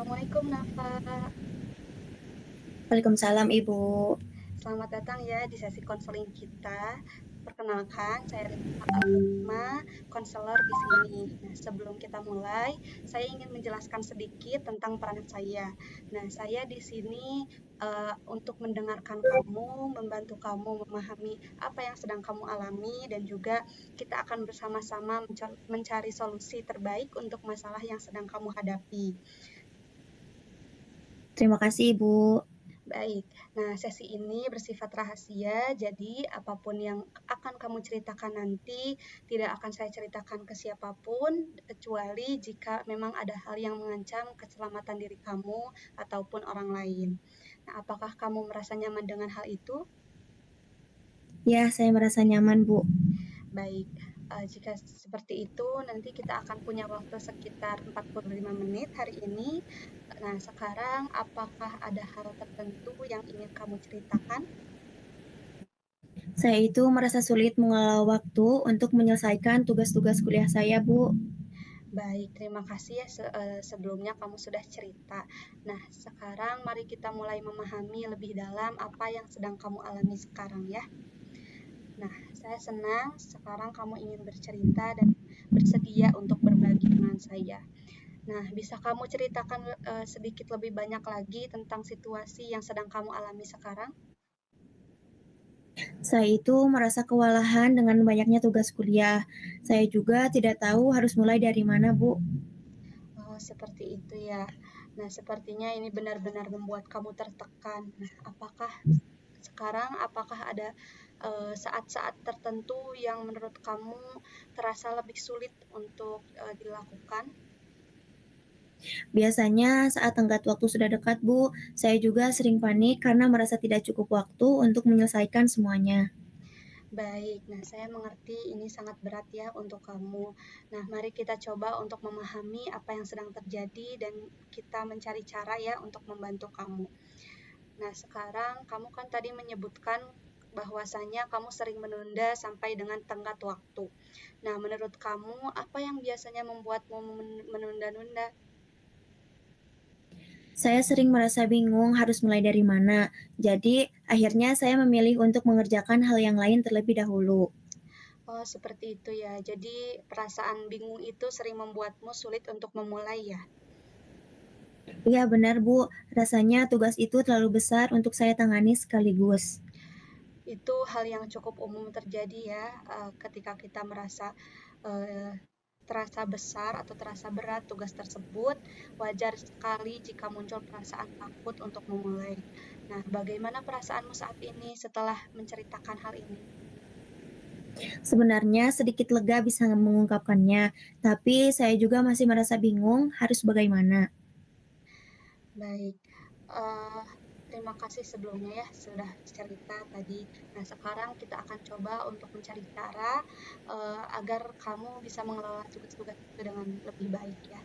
Assalamualaikum Nafa. Waalaikumsalam Ibu. Selamat datang ya di sesi konseling kita. Perkenalkan, saya Rizka Alma, konselor di sini. Nah, sebelum kita mulai, saya ingin menjelaskan sedikit tentang peran saya. Nah, saya di sini untuk mendengarkan kamu, membantu kamu memahami apa yang sedang kamu alami, dan juga kita akan bersama-sama mencari solusi terbaik untuk masalah yang sedang kamu hadapi. Terima kasih Ibu. Baik, nah sesi ini bersifat rahasia, jadi apapun yang akan kamu ceritakan nanti tidak akan saya ceritakan ke siapapun, kecuali jika memang ada hal yang mengancam keselamatan diri kamu ataupun orang lain. Nah, apakah kamu merasa nyaman dengan hal itu? Ya, saya merasa nyaman Bu. Baik, jika seperti itu nanti kita akan punya waktu sekitar 45 menit hari ini. Nah, sekarang apakah ada hal tertentu yang ingin kamu ceritakan? Saya itu merasa sulit mengelola waktu untuk menyelesaikan tugas-tugas kuliah saya Bu. Baik, terima kasih ya sebelumnya kamu sudah cerita. Nah, sekarang mari kita mulai memahami lebih dalam apa yang sedang kamu alami sekarang ya. Nah, saya senang sekarang kamu ingin bercerita dan bersedia untuk berbagi dengan saya. Nah, bisa kamu ceritakan sedikit lebih banyak lagi tentang situasi yang sedang kamu alami sekarang? Saya itu merasa kewalahan dengan banyaknya tugas kuliah. Saya juga tidak tahu harus mulai dari mana Bu. Oh, seperti itu ya. Nah, sepertinya ini benar-benar membuat kamu tertekan. Nah, apakah ada saat-saat tertentu yang menurut kamu terasa lebih sulit untuk dilakukan? Biasanya saat tenggat waktu sudah dekat Bu, saya juga sering panik karena merasa tidak cukup waktu untuk menyelesaikan semuanya. Baik, nah saya mengerti ini sangat berat ya untuk kamu. Nah, mari kita coba untuk memahami apa yang sedang terjadi dan kita mencari cara ya untuk membantu kamu. Nah, sekarang kamu kan tadi menyebutkan bahwasanya kamu sering menunda sampai dengan tenggat waktu. Nah, menurut kamu apa yang biasanya membuatmu menunda-nunda? Saya sering merasa bingung harus mulai dari mana. Jadi, akhirnya saya memilih untuk mengerjakan hal yang lain terlebih dahulu. Oh, seperti itu ya. Jadi, perasaan bingung itu sering membuatmu sulit untuk memulai ya. Iya benar Bu, rasanya tugas itu terlalu besar untuk saya tangani sekaligus. Itu hal yang cukup umum terjadi ya, ketika kita merasa eh, terasa besar atau terasa berat tugas tersebut, wajar sekali jika muncul perasaan takut untuk memulai. Nah, bagaimana perasaanmu saat ini setelah menceritakan hal ini? Sebenarnya sedikit lega bisa mengungkapkannya, tapi saya juga masih merasa bingung harus bagaimana. Baik, eee, terima kasih sebelumnya ya sudah cerita tadi. Nah, sekarang kita akan coba untuk mencari cara, agar kamu bisa mengelola tugas-tugas itu dengan lebih baik ya.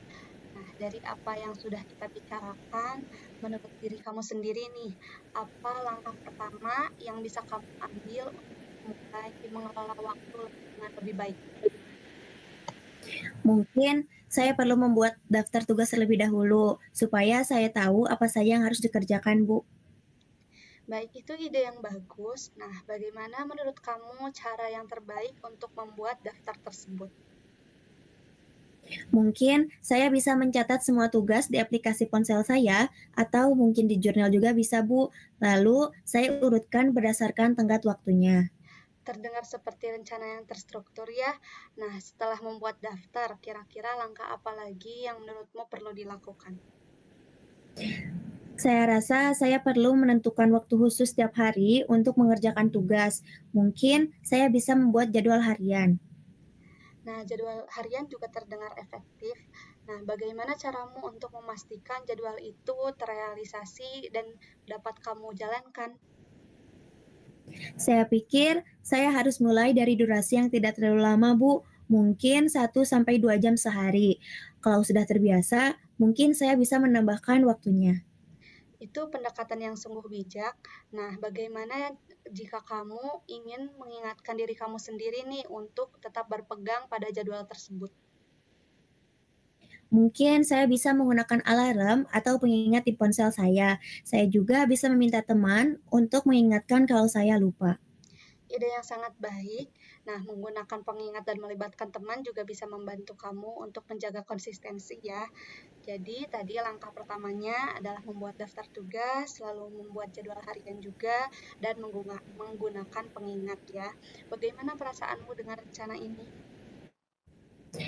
Nah, dari apa yang sudah kita bicarakan, menurut diri kamu sendiri nih, apa langkah pertama yang bisa kamu ambil untuk mulai mengelola waktu dengan lebih baik? Mungkin saya perlu membuat daftar tugas terlebih dahulu, supaya saya tahu apa saja yang harus dikerjakan, Bu. Baik, itu ide yang bagus. Nah, bagaimana menurut kamu cara yang terbaik untuk membuat daftar tersebut? Mungkin saya bisa mencatat semua tugas di aplikasi ponsel saya, atau mungkin di jurnal juga bisa, Bu. Lalu saya urutkan berdasarkan tenggat waktunya. Terdengar seperti rencana yang terstruktur ya. Nah, setelah membuat daftar, kira-kira langkah apa lagi yang menurutmu perlu dilakukan? Saya rasa saya perlu menentukan waktu khusus setiap hari untuk mengerjakan tugas. Mungkin saya bisa membuat jadwal harian. Nah, jadwal harian juga terdengar efektif. Nah, bagaimana caramu untuk memastikan jadwal itu terrealisasi dan dapat kamu jalankan? Saya pikir saya harus mulai dari durasi yang tidak terlalu lama, Bu. Mungkin 1 sampai 2 jam sehari. Kalau sudah terbiasa, mungkin saya bisa menambahkan waktunya. Itu pendekatan yang sungguh bijak. Nah, bagaimana jika kamu ingin mengingatkan diri kamu sendiri nih untuk tetap berpegang pada jadwal tersebut? Mungkin saya bisa menggunakan alarm atau pengingat di ponsel saya. Saya juga bisa meminta teman untuk mengingatkan kalau saya lupa. Ide yang sangat baik. Nah, menggunakan pengingat dan melibatkan teman juga bisa membantu kamu untuk menjaga konsistensi ya. Jadi, tadi langkah pertamanya adalah membuat daftar tugas, lalu membuat jadwal harian juga, dan menggunakan pengingat ya. Bagaimana perasaanmu dengan rencana ini?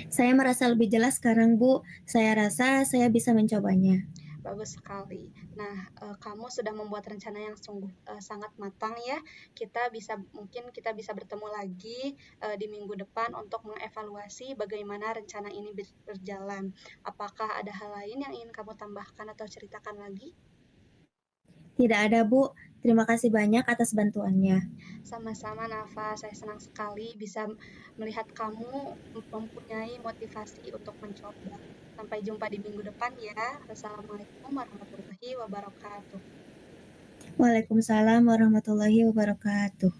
Saya merasa lebih jelas sekarang, Bu. Saya rasa saya bisa mencobanya. Bagus sekali. Nah, kamu sudah membuat rencana yang sungguh sangat matang ya. Kita bisa bertemu lagi di minggu depan untuk mengevaluasi bagaimana rencana ini berjalan. Apakah ada hal lain yang ingin kamu tambahkan atau ceritakan lagi? Tidak ada, Bu. Terima kasih banyak atas bantuannya. Sama-sama Nafa, saya senang sekali bisa melihat kamu mempunyai motivasi untuk mencoba. Sampai jumpa di minggu depan ya. Assalamualaikum warahmatullahi wabarakatuh. Waalaikumsalam warahmatullahi wabarakatuh.